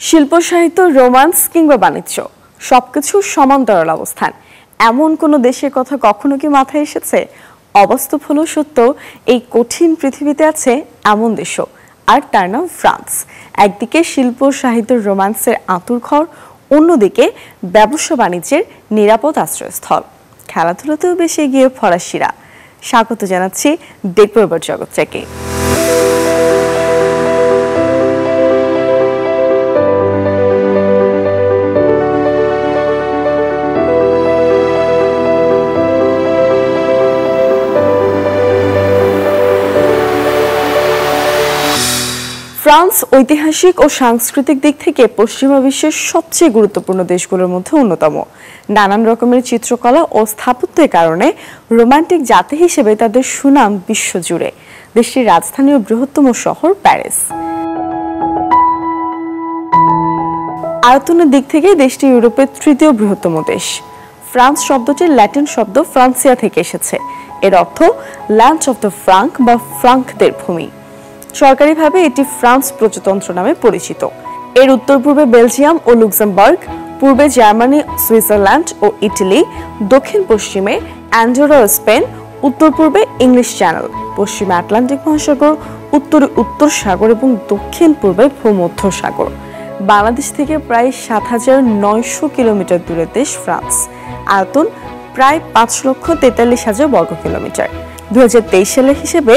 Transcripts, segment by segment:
শিল্প সাহিত্য, রোমান্স কিংবা বাণিজ্য সবকিছুর সমান্তরাল অবস্থান, এমন কোনো দেশের কথা কখনো কি মাথায় এসেছে? অবাস্তব হলেও সত্য, এই কঠিন পৃথিবীতে আছে এমন দেশও, আর তার নাম ফ্রান্স। একদিকে শিল্প সাহিত্য রোমান্সের আঁতুড়ঘর, অন্যদিকে ব্যবসা বাণিজ্যের নিরাপদ আশ্রয়স্থল। খেলাধুলাতেও বেশ এগিয়ে ফরাসিরা। স্বাগত জানাচ্ছি দেখবো এবার জগৎটাকে। ফ্রান্স ঐতিহাসিক ও সাংস্কৃতিক দিক থেকে পশ্চিমা বিশ্বের সবচেয়ে গুরুত্বপূর্ণ দেশগুলোর মধ্যে অন্যতম। নানান রকমের চিত্রকলা ও স্থাপত্যের কারণে রোমান্টিক জাতি হিসেবে তাদের সুনাম বিশ্বজুড়ে। দেশটির রাজধানী ও বৃহত্তম শহর প্যারিস। আয়তনের দিক থেকে দেশটি ইউরোপের তৃতীয় বৃহত্তম দেশ। ফ্রান্স শব্দটির ল্যাটিন শব্দ ফ্রান্সিয়া থেকে এসেছে। এর অর্থ ল্যান্ড অফ দ্য ফ্রাঙ্ক বা ফ্রাঙ্কদের ভূমি। সরকারিভাবে এটি ফ্রান্স প্রজাতন্ত্র নামে পরিচিত। এর উত্তর পূর্বে বেলজিয়াম ও লুক্সেমবার্গ, পূর্বে জার্মানি, সুইজারল্যান্ড ও ইটালি, দক্ষিণ পশ্চিমে অ্যান্ডোরা ও স্পেন, উত্তর পূর্বে ইংলিশ চ্যানেল, পশ্চিমে আটলান্টিক মহাসাগর, উত্তরে উত্তর সাগর এবং দক্ষিণ পূর্বে ভূমধ্য সাগর। বাংলাদেশ থেকে প্রায় ৭,৯০০ কিলোমিটার দূরের দেশ ফ্রান্স। আয়তন প্রায় ৫,৪৩,০০০ বর্গ কিলোমিটার। ২০২৩ সালের হিসেবে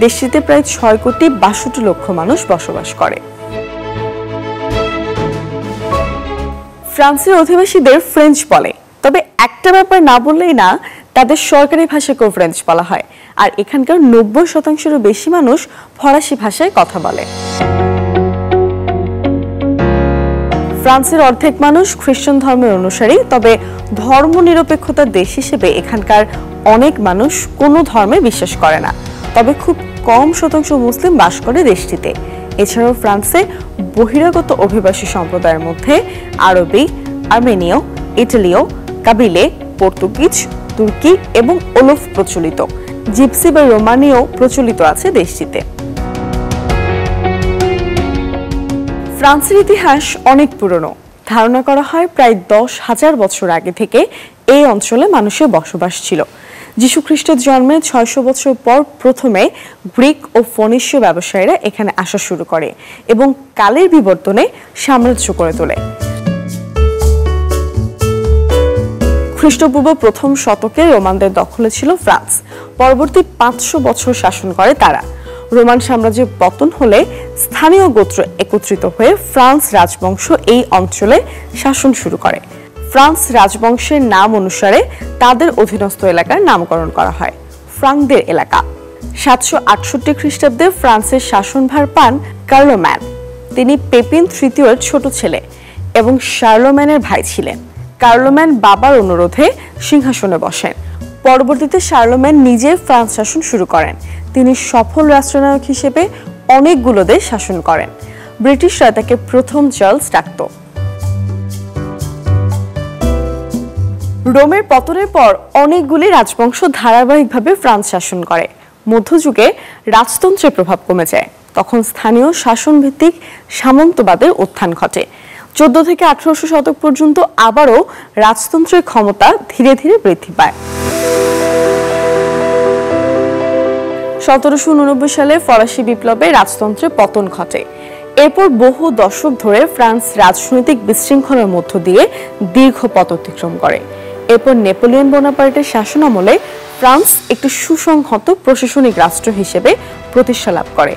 দেশটিতে প্রায় ৬,৬২,০০,০০০ মানুষ বসবাস করে। ফ্রান্সের অধিবাসীদের ফ্রেঞ্চ বলে, তবে একটা ব্যাপার না বললেই না, তাদের সরকারি ভাষাকেও ফ্রেঞ্চ বলা হয়। আর এখানকার ৯০%-এরও বেশি মানুষ ফরাসি ভাষায় কথা বলে। ফ্রান্সের অর্ধেক মানুষ খ্রিস্টান ধর্মের অনুসারী, তবে ধর্মনিরপেক্ষতার দেশ হিসেবে এখানকার অনেক মানুষ কোনো ধর্মে বিশ্বাস করে না, তবে খুব কম শতাংশ মুসলিম বাস করে দেশটিতে। এছাড়াও ফ্রান্সে বহিরাগত অভিবাসী সম্প্রদায়ের মধ্যে আরবি, আর্মেনীয়, ইটালীয়, কাবিলে, পর্তুগিজ, তুর্কি এবং ওলফ প্রচলিত। জিপসি বা রোমানীয় প্রচলিত আছে দেশটিতে। ফ্রান্সের ইতিহাস অনেক পুরনো। ধারণা করা হয় প্রায় ১০,০০০ বছর আগে থেকে এই অঞ্চলে মানুষের বসবাস ছিল। যীশু খ্রিস্টের জন্মের ৬০০ বছর পর প্রথমে গ্রিক ও ফোনিশীয় ব্যবসায়ীরা এখানে আসা শুরু করে এবং কালের বিবর্তনে সাম্রাজ্য করে তোলে। খ্রিস্টপূর্ব প্রথম শতকে রোমানদের দখলে ছিল ফ্রান্স। পরবর্তী ৫০০ বছর শাসন করে তারা। রোমান সাম্রাজ্যের পতন হলে স্থানীয় গোত্র একত্রিত হয়ে ফ্রান্স রাজবংশ এই অঞ্চলে শাসন শুরু করে। ফ্রান্স রাজবংশের নাম অনুসারে তাদের অধীনস্থ এলাকার নামকরণ করা হয় ফ্রাঙ্কদের এলাকা। ৭৬৮ খ্রিস্টাব্দে ফ্রান্সের শাসনভার পান কার্লোম্যান। তিনি পেপিন তৃতীয়ের ছোট ছেলে এবং শার্লোম্যানের ভাই ছিলেন। কার্লোম্যান বাবার অনুরোধে সিংহাসনে বসেন। পরবর্তীতে শার্লোম্যান নিজে ফ্রান্স শাসন শুরু করেন। তিনি সফল রাষ্ট্রনায়ক হিসেবে অনেকগুলো দেশ শাসন করেন। ব্রিটিশরা তাকে প্রথম চার্লস ডাকত। রোমের পতনের পর অনেকগুলি রাজবংশ ধারাবাহিকভাবে ফ্রান্স শাসন করে। মধ্যযুগে রাজতন্ত্রের প্রভাব কমে যায়। তখন স্থানীয় শাসনভিত্তিক সামন্তবাদের উত্থান ঘটে। ১৪ থেকে ১৮০০ শতক পর্যন্ত আবারও রাজতন্ত্রের ক্ষমতা ধীরে ধীরে বৃদ্ধি পায়। ১৭৮৯ সালে ফরাসি বিপ্লবে রাজতন্ত্রের পতন ঘটে। এরপর বহু দশক ধরে ফ্রান্স রাজনৈতিক বিশৃঙ্খলার মধ্য দিয়ে দীর্ঘ পথ অতিক্রম করে। এরপর নেপোলিয়ন বোনাপার্টের শাসনামলে ফ্রান্স একটি সুসংহত প্রশাসনিক রাষ্ট্র হিসেবে প্রতিষ্ঠা লাভ করে।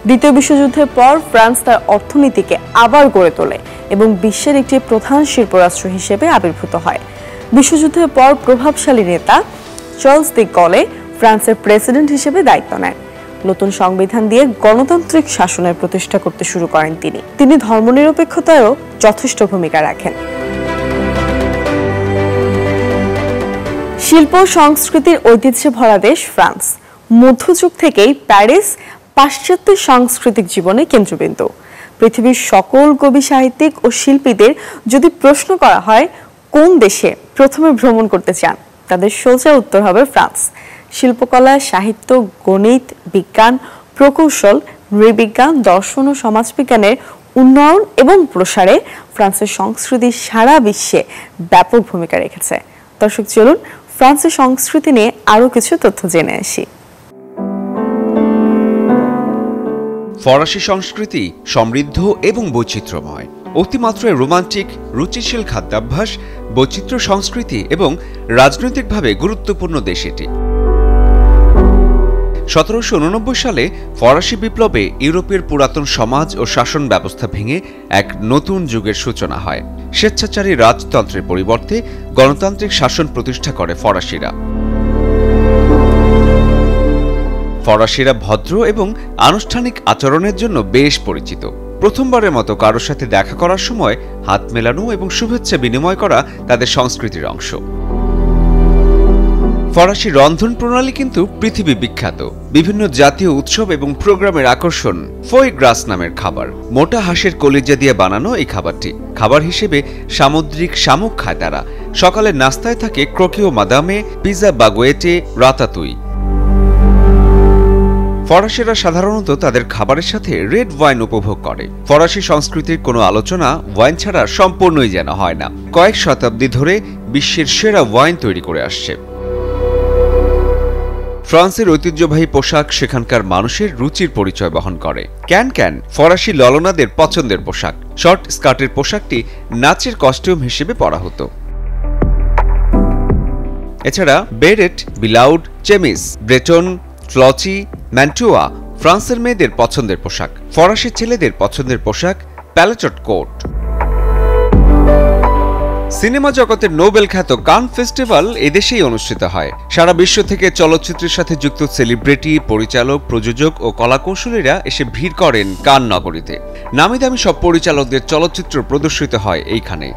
দ্বিতীয় বিশ্বযুদ্ধের পর ফ্রান্স তার অর্থনীতিকে আবার গড়ে তোলে এবং বিশ্বের একটি প্রধান শিল্প রাষ্ট্র হিসেবে আবির্ভূত হয়। বিশ্বযুদ্ধের পর প্রভাবশালী নেতা চার্লস দ্য গলে ফ্রান্সের প্রেসিডেন্ট হিসেবে দায়িত্ব নেন। নতুন সংবিধান দিয়ে গণতান্ত্রিক শাসনের প্রতিষ্ঠা করতে শুরু করেন তিনি ধর্মনিরপেক্ষতায়ও যথেষ্ট ভূমিকা রাখেন। শিল্প সংস্কৃতির ঐতিহ্যে ভরা দেশ ফ্রান্স। মধ্যযুগ থেকেই প্যারিস পাশ্চাত্য সাংস্কৃতিক জীবনের কেন্দ্রবিন্দু। পৃথিবীর সকল কবি, সাহিত্যিক ও শিল্পীদের যদি প্রশ্ন করা হয় কোন দেশে প্রথমে ভ্রমণ করতে চান, তাদের সোজা উত্তর হবে ফ্রান্স। শিল্পকলা, সাহিত্য, গণিত, বিজ্ঞান, প্রকৌশল, নৃবিজ্ঞান, দর্শন ও সমাজবিজ্ঞানের উন্নয়ন এবং প্রসারে ফ্রান্সের সংস্কৃতি সারা বিশ্বে ব্যাপক ভূমিকা রেখেছে। দর্শক চলুন ফ্রান্সের সংস্কৃতি নিয়ে আরও কিছু তথ্য জেনে আসি। ফরাসি সংস্কৃতি সমৃদ্ধ এবং বৈচিত্র্যময়। অতিমাত্রায় রোমান্টিক, রুচিশীল খাদ্যাভ্যাস, বৈচিত্র্য সংস্কৃতি এবং রাজনৈতিকভাবে গুরুত্বপূর্ণ দেশ এটি। 1789 সালে ফরাসি বিপ্লবে ইউরোপের পুরাতন সমাজ ও শাসন ব্যবস্থা ভেঙে এক নতুন যুগের সূচনা হয়। স্বেচ্ছাচারী রাজতন্ত্রের পরিবর্তে গণতান্ত্রিক শাসন প্রতিষ্ঠা করে ফরাসিরা। ফরাসিরা ভদ্র এবং আনুষ্ঠানিক আচরণের জন্য বেশ পরিচিত। প্রথমবারের মতো কারোর সাথে দেখা করার সময় হাত মেলানো এবং শুভেচ্ছা বিনিময় করা তাদের সংস্কৃতির অংশ। ফরাসি রন্ধন প্রণালী কিন্তু পৃথিবী বিখ্যাত। বিভিন্ন জাতীয় উৎসব এবং প্রোগ্রামের আকর্ষণ ফোই গ্রাস নামের খাবার। মোটা হাঁসের কলিজা দিয়ে বানানো এই খাবারটি খাবার হিসেবে সামুদ্রিক শামুক খায় তারা। সকালের নাস্তায় থাকে ক্রোকিও মাদামে, পিজা বাগুয়েটে, রাতাতুই। ফরাসিরা সাধারণত তাদের খাবারের সাথে রেড ওয়াইন উপভোগ করে। ফরাসি সংস্কৃতির কোনো আলোচনা ওয়াইন ছাড়া সম্পূর্ণই যেন হয় না। কয়েক শতাব্দী ধরে বিশ্বের সেরা ওয়াইন তৈরি করে আসছে। ফ্রান্সের ঐতিহ্যবাহী পোশাক সেখানকার মানুষের রুচির পরিচয় বহন করে। ক্যান ফরাসি ললনাদের পছন্দের পোশাক। শর্ট স্কার্টের পোশাকটি নাচের কস্টিউম হিসেবে পরা হতো। এছাড়া বেরেট, বিলাউড, চেমিস, ব্রেটন, ফ্লচি, ম্যান্টুয়া ফ্রান্সের মেয়েদের পছন্দের পোশাক। ফরাসি ছেলেদের পছন্দের পোশাক প্যালেটট কোট। সিনেমা জগতের নোবেল খ্যাত কান ফেস্টিভ্যাল এদেশেই অনুষ্ঠিত হয়। সারা বিশ্ব থেকে চলচ্চিত্রের সাথে যুক্ত সেলিব্রিটি, পরিচালক, প্রযোজক ও কলাকৌশলীরা এসে ভিড় করেন কান নগরীতে। নামিদামি সব পরিচালকদের চলচ্চিত্র প্রদর্শিত হয় এইখানে।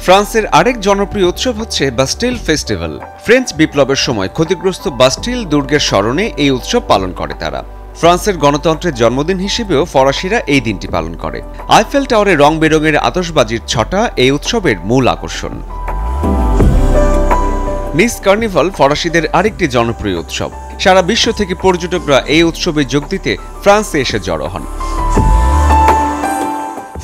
ফ্রান্সের আরেক জনপ্রিয় উৎসব হচ্ছে বাস্টিল ফেস্টিভ্যাল। ফ্রেঞ্চ বিপ্লবের সময় ক্ষতিগ্রস্ত বাস্টিল দুর্গের স্মরণে এই উৎসব পালন করে তারা। ফ্রান্সের গণতন্ত্রের জন্মদিন হিসেবেও ফরাসিরা এই দিনটি পালন করে। আইফেল টাওয়ারে রং বেরঙের আতশবাজির ছটা এই উৎসবের মূল আকর্ষণ। নিস কার্নিভাল ফরাসিদের আরেকটি জনপ্রিয় উৎসব। সারা বিশ্ব থেকে পর্যটকরা এই উৎসবে যোগ দিতে ফ্রান্সে এসে জড়ো হন।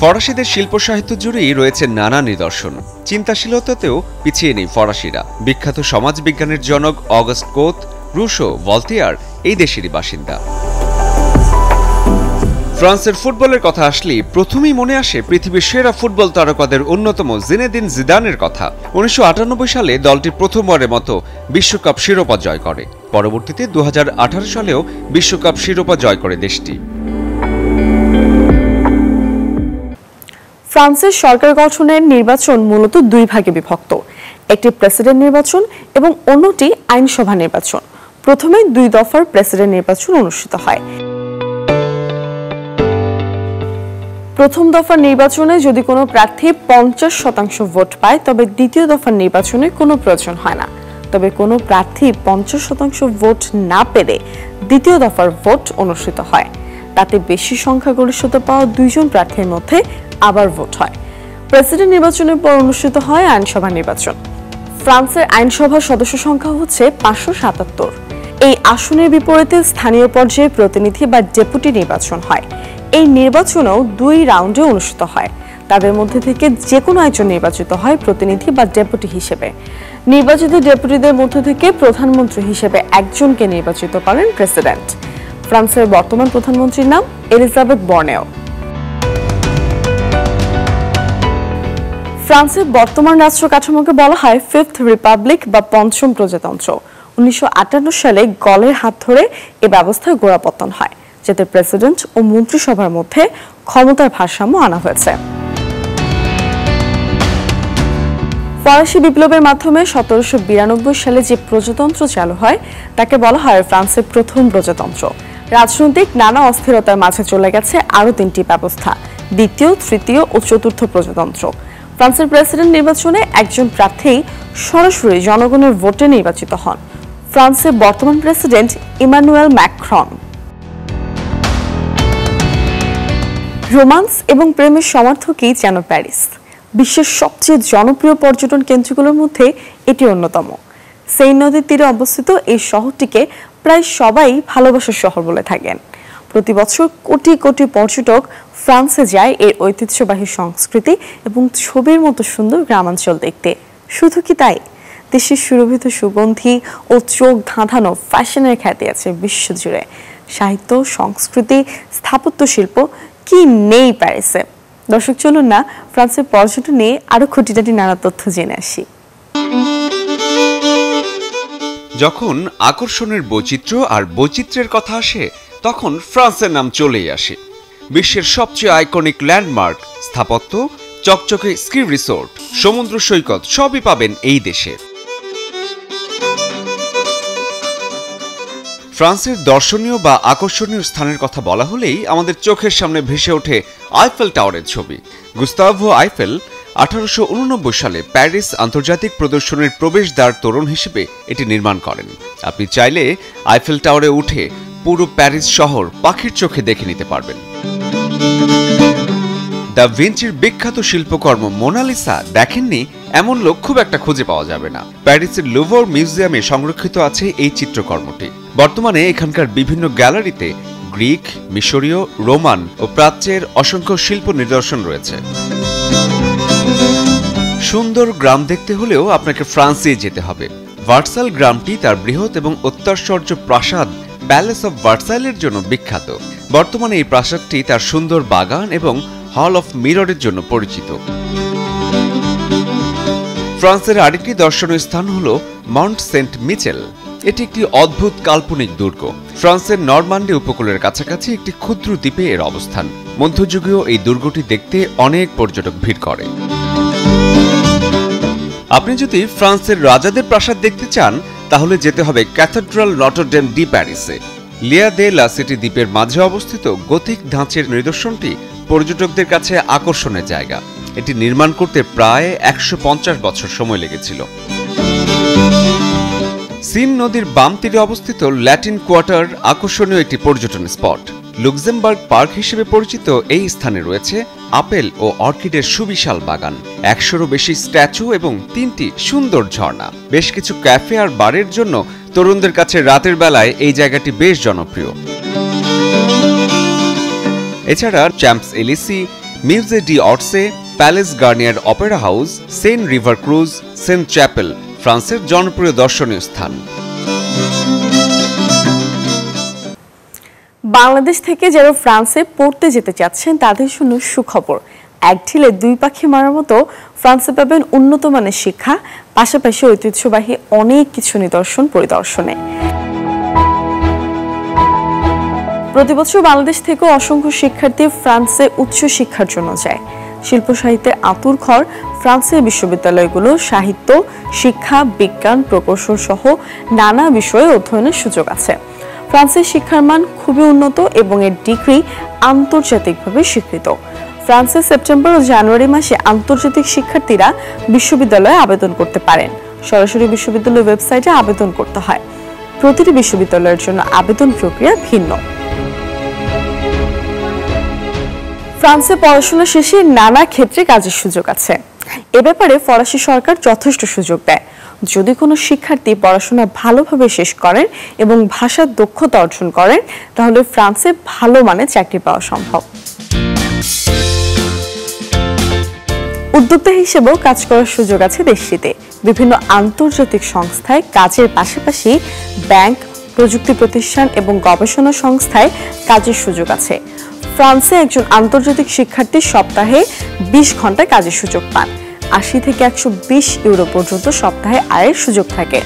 ফরাসিদের শিল্প সাহিত্য জুড়েই রয়েছে নানা নিদর্শন। চিন্তাশীলতাতেও পিছিয়ে নেই ফরাসিরা। বিখ্যাত সমাজবিজ্ঞানের জনক অগাস্ট কোত, রুশো, ভলতেয়ার এই দেশেরই বাসিন্দা। ফ্রান্সের ফুটবলের কথা আসলেই প্রথমেই মনে আসে পৃথিবীর সেরা ফুটবল তারকাদের অন্যতম জিনেদিন জিদানের কথা। 1998 সালে দলটি প্রথমবারের মতো বিশ্বকাপ শিরোপা জয় করে। পরবর্তীতে 2018 সালেও বিশ্বকাপ শিরোপা জয় করে দেশটি। ফ্রান্সের সরকার গঠনের নির্বাচন মূলত দুই ভাগে বিভক্ত। একটি প্রেসিডেন্ট নির্বাচন এবং অন্যটি আইনসভা নির্বাচন। প্রথমে 2 দফার প্রেসিডেন্ট নির্বাচন অনুষ্ঠিত হয়। প্রথম দফার নির্বাচনে যদি কোনো প্রার্থী 50% ভোট পায় তবে দ্বিতীয় দফার নির্বাচনে কোনো প্রয়োজন হয় না। তবে কোনো প্রার্থী 50% ভোট না পেলে দ্বিতীয় দফার ভোট অনুষ্ঠিত হয়। তাতে বেশি সংখ্যাগরিষ্ঠতা পাওয়া 2 জন প্রার্থীর মধ্যে আবার ভোট হয়। প্রেসিডেন্ট নির্বাচনের পর অনুষ্ঠিত হয় আইনসভা নির্বাচন। ফ্রান্সের আইনসভার সদস্য সংখ্যা হচ্ছে 577। এই আসনের বিপরীতে স্থানীয় পর্যায়ে প্রতিনিধি বা ডেপুটি নির্বাচন হয়। এই নির্বাচনও 2 রাউন্ডে অনুষ্ঠিত হয়। তাদের মধ্যে থেকে যে কোনো একজন নির্বাচিত হয় প্রতিনিধি বা ডেপুটি হিসেবে। নির্বাচিত ডেপুটিদের মধ্যে থেকে প্রধানমন্ত্রী হিসেবে একজনকে নির্বাচিত করেন প্রেসিডেন্ট। ফ্রান্সের বর্তমান প্রধানমন্ত্রীর নাম এলিজাবেথ বর্নেও। ফ্রান্সের বর্তমান রাষ্ট্র কাঠামোকে বলা হয় ফিফথ রিপাবলিক বা পঞ্চম প্রজাতন্ত্র। 1958 সালে গলের হাত ধরে এ ব্যবস্থার গোড়াপত্তন হয়, যাতে প্রেসিডেন্ট ও মন্ত্রিসভার মধ্যে ক্ষমতার ভারসাম্য আনা হয়েছে। ফরাসি বিপ্লবের মাধ্যমে 1792 সালে যে প্রজাতন্ত্র চালু হয় তাকে বলা হয় ফ্রান্সের প্রথম প্রজাতন্ত্র। রাজনৈতিক নানা অস্থিরতার মাঝে চলে গেছে আরও 3টি ব্যবস্থা, দ্বিতীয়, তৃতীয় ও চতুর্থ প্রজাতন্ত্র। ফ্রান্সের প্রেসিডেন্ট নির্বাচনে একজন প্রার্থী সরাসরি জনগণের ভোটে নির্বাচিত হন। ফ্রান্সের বর্তমান প্রেসিডেন্ট ইমানুয়েল ম্যাক্রন। রোমান্স এবং প্রেমের সমার্থকই যেন প্যারিস। বিশ্বের সবচেয়ে জনপ্রিয় পর্যটন কেন্দ্রগুলোর মধ্যে এটি অন্যতম। সেইন নদীর তীরে অবস্থিত এই শহরটিকে প্রায় সবাই ভালোবাসার শহর বলে থাকেন। প্রতি বছর কোটি কোটি পর্যটক ফ্রান্সে যায় এর ঐতিহ্যবাহী সংস্কৃতি এবং ছবির মতো সুন্দর গ্রামাঞ্চল দেখতে। শুধু কি তাই, দেশের সুরভিত সুগন্ধি ও চোখ ধাঁধানো ফ্যাশনের খ্যাতি আছে বিশ্বজুড়ে। সাহিত্য, সংস্কৃতি, স্থাপত্য শিল্প কি নেই প্যারিসে। দর্শক, চলুন না ফ্রান্সের পর্যটন নিয়ে আরো খুঁটিনাটি নানা তথ্য জেনে আসি। যখন আকর্ষণের বৈচিত্র্য আর বৈচিত্র্যের কথা আসে, তখন ফ্রান্সের নাম চলেই আসে। বিশ্বের সবচেয়ে আইকনিক ল্যান্ডমার্ক, স্থাপত্য, চকচকে স্কি রিসোর্ট, সমুদ্র সৈকত সবই পাবেন এই দেশে। ফ্রান্সের দর্শনীয় বা আকর্ষণীয় স্থানের কথা বলা হলেই আমাদের চোখের সামনে ভেসে ওঠে আইফেল টাওয়ারের ছবি। গুস্তাভো আইফেল 1889 সালে প্যারিস আন্তর্জাতিক প্রদর্শনীর প্রবেশদ্বার তোরণ হিসেবে এটি নির্মাণ করেন। আপনি চাইলে আইফেল টাওয়ারে উঠে পুরো প্যারিস শহর পাখির চোখে দেখে নিতে পারবেন। দা ভিঞ্চির বিখ্যাত শিল্পকর্ম মোনালিসা দেখেননি এমন লোক খুব একটা খুঁজে পাওয়া যাবে না। প্যারিসের লুভর মিউজিয়ামে সংরক্ষিত আছে এই চিত্রকর্মটি। বর্তমানে এখানকার বিভিন্ন গ্যালারিতে গ্রিক, মিশরীয়, রোমান ও প্রাচ্যের অসংখ্য শিল্প নিদর্শন রয়েছে। সুন্দর গ্রাম দেখতে হলেও আপনাকে ফ্রান্সে যেতে হবে। ভার্সাইল গ্রামটি তার বৃহৎ এবং অত্যাশ্চর্য প্রাসাদ প্যালেস অফ ভার্সাইলের জন্য বিখ্যাত। বর্তমানে এই প্রাসাদটি তার সুন্দর বাগান এবং হল অফ মিররের জন্য পরিচিত। ফ্রান্সের আরেকটি দর্শনীয় স্থান হল মাউন্ট সেন্ট মিচেল। এটি একটি অদ্ভুত কাল্পনিক দুর্গ। ফ্রান্সের নরমান্ডি উপকূলের কাছাকাছি একটি ক্ষুদ্র দ্বীপে এর অবস্থান। মধ্যযুগীয় এই দুর্গটি দেখতে অনেক পর্যটক ভিড় করে। আপনি যদি ফ্রান্সের রাজাদের প্রাসাদ দেখতে চান, তাহলে যেতে হবে ক্যাথেড্রাল নটরডেম ডি প্যারিসে। লিয়া দে লা সিটি দ্বীপের মাঝে অবস্থিত গথিক ধাঁচের নিদর্শনটি পর্যটকদের কাছে আকর্ষণের জায়গা। এটি নির্মাণ করতে প্রায় 150 বছর সময় লেগেছিল। সিন নদীর বাম তীরে অবস্থিত ল্যাটিন কোয়ার্টার আকর্ষণীয় একটি পর্যটন স্পট। লুক্সেমবার্গ পার্ক হিসেবে পরিচিত এই স্থানে রয়েছে আপেল ও অর্কিডের সুবিশাল বাগান, 100-রও বেশি স্ট্যাচু এবং 3টি সুন্দর ঝর্ণা। বেশ কিছু ক্যাফে আর বারের জন্য তরুণদের কাছে রাতের বেলায় এই জায়গাটি বেশ জনপ্রিয়। এছাড়া Champs Elysees, Musee d' Orsay, palace Garnier opera house, Seine river cruise, Sainte Chapelle ফ্রান্সের জনপ্রিয় দর্শনীয় স্থান। বাংলাদেশ থেকে যারা ফ্রান্সে পড়তে যেতে চাচ্ছেন তাদের জন্য সুখবর। এক ঢিলে দুই পাখি মারার মতো ফ্রান্সে পাবেন উন্নত মানের শিক্ষা, পাশাপাশি ঐতিহ্যবাহী অনেক কিছু নিদর্শন পরিদর্শনে। প্রতিবছর বাংলাদেশ থেকে অসংখ্য শিক্ষার্থী ফ্রান্সে উচ্চ শিক্ষার জন্য যায়। শিল্প সাহিত্যের আঁতুড়ঘর ফ্রান্সের বিশ্ববিদ্যালয়গুলো সাহিত্য, শিক্ষা, বিজ্ঞান, প্রকৌশল সহ নানা বিষয়ে অধ্যয়নের সুযোগ আছে। ফ্রান্সের শিক্ষার মান খুবই উন্নত এবং এর ডিগ্রি আন্তর্জাতিকভাবে স্বীকৃত। ফ্রান্সে সেপ্টেম্বর ও জানুয়ারি মাসে আন্তর্জাতিক শিক্ষার্থীরা বিশ্ববিদ্যালয়ে আবেদন করতে পারেন। সরাসরি বিশ্ববিদ্যালয়ের ওয়েবসাইটে আবেদন করতে হয়। প্রতিটি বিশ্ববিদ্যালয়ের জন্য আবেদন প্রক্রিয়া ভিন্ন। ফ্রান্সে পড়াশোনা শেষে নানা ক্ষেত্রে কাজের সুযোগ আছে। এ ব্যাপারে ফরাসি সরকার যথেষ্ট সুযোগ দেয়। যদি কোনো শিক্ষার্থী পড়াশোনা ভালোভাবে শেষ করেন এবং ভাষার দক্ষতা অর্জন করেন, তাহলে ফ্রান্সে ভালো মানের চাকরি পাওয়া সম্ভব। উদ্যোক্তা হিসেবেও কাজ করার সুযোগ আছে দেশটিতে। বিভিন্ন আন্তর্জাতিক সংস্থায় কাজের পাশাপাশি ব্যাংক, প্রযুক্তি প্রতিষ্ঠান এবং গবেষণা সংস্থায় কাজের সুযোগ আছে। ফ্রান্সে একজন আন্তর্জাতিক শিক্ষার্থী সপ্তাহে 20 ঘন্টা কাজের সুযোগ পান। 80 থেকে 120 ইউরো পর্যন্ত সপ্তাহে আয়ের সুযোগ থাকে।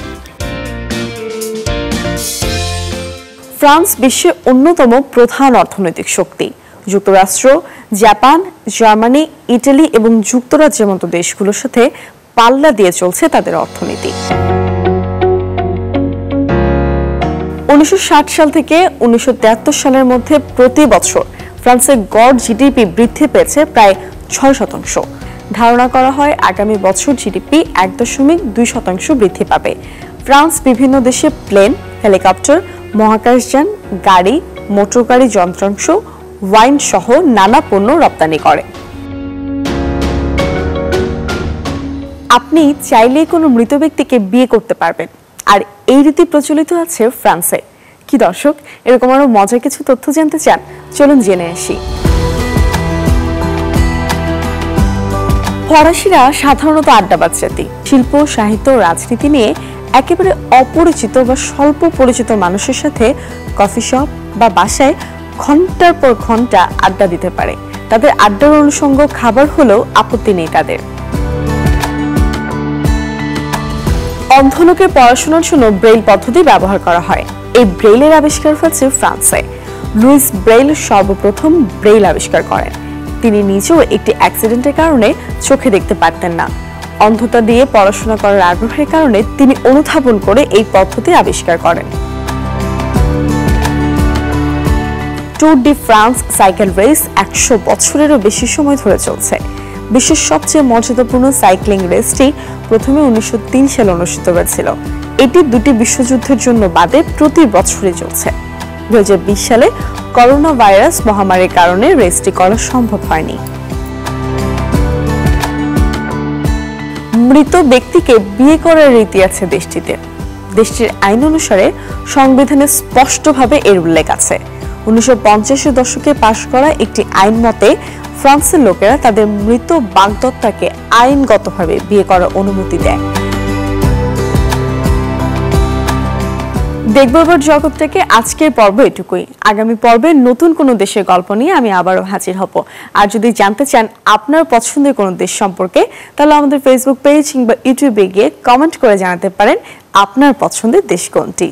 ফ্রান্স বিশ্বের অন্যতম প্রধান অর্থনৈতিক শক্তি। যুক্তরাষ্ট্র, জাপান, জার্মানি, ইটালি এবং যুক্তরাজ্যের মতো দেশগুলোর সাথে পাল্লা দিয়ে চলছে তাদের অর্থনীতি। 1960 সাল থেকে 1973 সালের মধ্যে প্রতি বছর ফ্রান্সের গড় জিডিপি বৃদ্ধি পেয়েছে প্রায় 6%। ধারণা করা হয় আগামী বছর জিডিপি 1.2% বৃদ্ধি পাবে। ফ্রান্স বিভিন্ন দেশে প্লেন, হেলিকপ্টার, মহাকাশযান, গাড়ি, মোটরগাড়ি যন্ত্রাংশ, ওয়াইন সহ নানা পণ্য রপ্তানি করে। আপনি চাইলেই কোনো মৃত ব্যক্তিকে বিয়ে করতে পারবেন, আর এই রীতি প্রচলিত আছে ফ্রান্সে। কি দর্শক, এরকম আরো মজার কিছু তথ্য জানতে চান? চলুন জেনে আসি। ফরাসিরা সাধারণত আড্ডাবাজ জাতি। শিল্প, সাহিত্য, রাজনীতি নিয়ে একেবারে অপরিচিত বা স্বল্প পরিচিত মানুষের সাথে কফি শপ বা বাসায় ঘন্টার পর ঘন্টা আড্ডা দিতে পারে। তাদের আড্ডার অনুষঙ্গ খাবার হলেও আপত্তি নেই তাদের। অন্ধ লোকের পড়াশোনার জন্য ব্রেইল পদ্ধতি ব্যবহার করা হয়। এই ব্রেইলের আবিষ্কার হয়েছে ফ্রান্সে। লুইস ব্রেইল সর্বপ্রথম ব্রেইল আবিষ্কার করেন। তিনি নিজেও একটি অ্যাক্সিডেন্টের কারণে চোখে দেখতে পারতেন না। অন্ধতা দিয়ে পড়াশোনা করার আগ্রহের কারণে তিনি অনুধাবন করে এই পদ্ধতি আবিষ্কার করেন। Tour de France cycle race 100 বছরেরও বেশি সময় ধরে চলছে। বিশ্বের সবচেয়ে মর্যাদাপূর্ণ সাইক্লিং রেসটি প্রথমে 1903 সালে অনুষ্ঠিত হয়েছিল। এটি দুটি বিশ্বযুদ্ধের জন্য বাদে প্রতি বছরই চলছে। 2020 সালে করোনা ভাইরাস মহামারীর কারণে রেসটি করা সম্ভব হয়নি। মৃত ব্যক্তিকে বিয়ে করার রীতি আছে দেশটিতে। দেশটির আইন অনুসারে সংবিধানে স্পষ্টভাবে এর উল্লেখ আছে। 1950-এর দশকে পাশ করা একটি আইন মতে ফ্রান্সের লোকেরা তাদের মৃত বাগদত্তাকে আইনগতভাবে বিয়ে করার অনুমতি দেয়। দেখব এবার জগৎ থেকে আজকের পর্ব এটুকুই। আগামী পর্বে নতুন কোনো দেশের গল্প নিয়ে আমি আবারও হাজির হব। আর যদি জানতে চান আপনার পছন্দের কোনো দেশ সম্পর্কে, তাহলে আমাদের ফেসবুক পেজ কিংবা ইউটিউবে গিয়ে কমেন্ট করে জানাতে পারেন আপনার পছন্দের দেশ কোনটি।